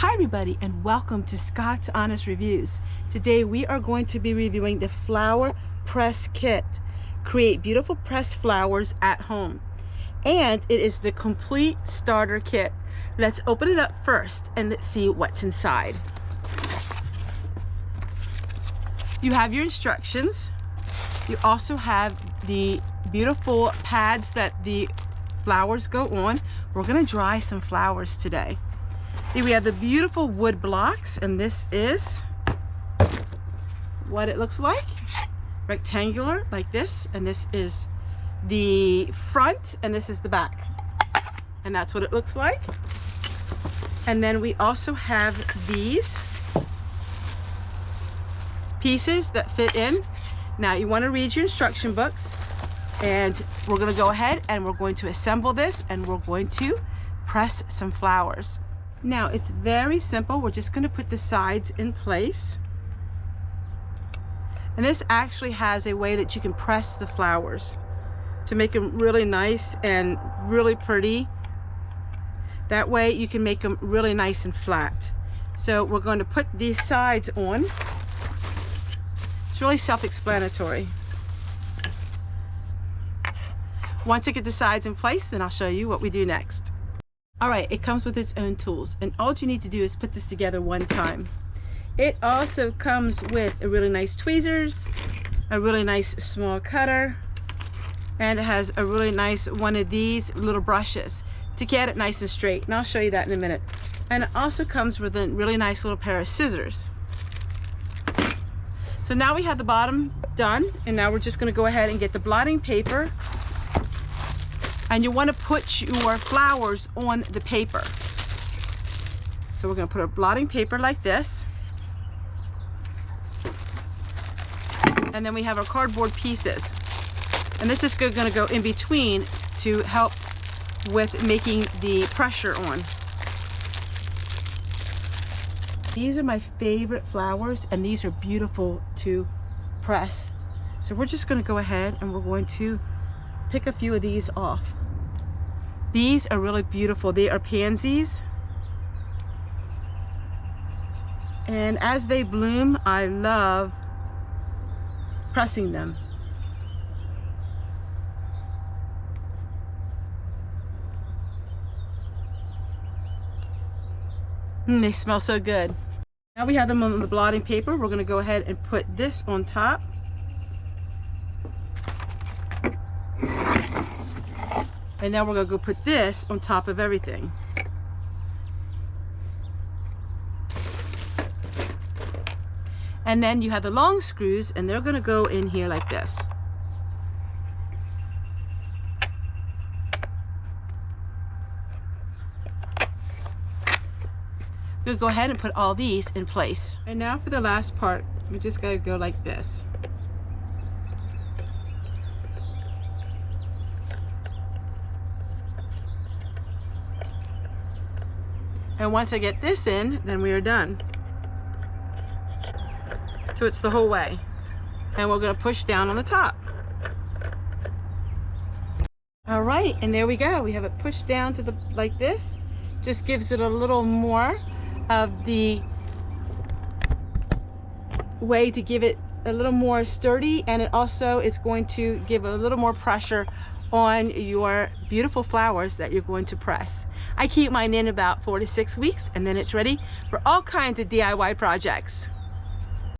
Hi everybody, and welcome to Scott's Honest Reviews. Today we are going to be reviewing the flower press kit. Create beautiful pressed flowers at home. And it is the complete starter kit. Let's open it up first and let's see what's inside. You have your instructions. You also have the beautiful pads that the flowers go on. We're going to dry some flowers today. Here we have the beautiful wood blocks, and this is what it looks like. Rectangular like this, and this is the front and this is the back, and that's what it looks like. And then we also have these pieces that fit in. Now you want to read your instruction books, and we're going to go ahead and we're going to assemble this, and we're going to press some flowers. Now it's very simple. We're just going to put the sides in place, and this actually has a way that you can press the flowers to make them really nice and really pretty. That way you can make them really nice and flat. So we're going to put these sides on. It's really self-explanatory. Once I get the sides in place, then I'll show you what we do next. Alright, it comes with its own tools, and all you need to do is put this together one time. It also comes with a really nice tweezers, a really nice small cutter, and it has a really nice one of these little brushes to get it nice and straight, and I'll show you that in a minute. And it also comes with a really nice little pair of scissors. So now we have the bottom done, and now we're just going to go ahead and get the blotting paper. And you want to put your flowers on the paper. So we're going to put a blotting paper like this. And then we have our cardboard pieces. And this is going to go in between to help with making the pressure on. These are my favorite flowers, and these are beautiful to press. So we're just going to go ahead and we're going to pick a few of these off. These are really beautiful. They are pansies, and as they bloom, I love pressing them. They smell so good. Now we have them on the blotting paper. We're going to go ahead and put this on top. And now we're going to go put this on top of everything. And then you have the long screws, and they're going to go in here like this. We'll go ahead and put all these in place. And now for the last part, we just got to go like this. And once I get this in, then we are done. So it's the whole way. And we're going to push down on the top. All right, and there we go. We have it pushed down to the like this. Just gives it a little more of the way to give it a little more sturdy, and it also is going to give a little more pressure on your beautiful flowers that you're going to press. I keep mine in about 4 to 6 weeks, and then it's ready for all kinds of DIY projects.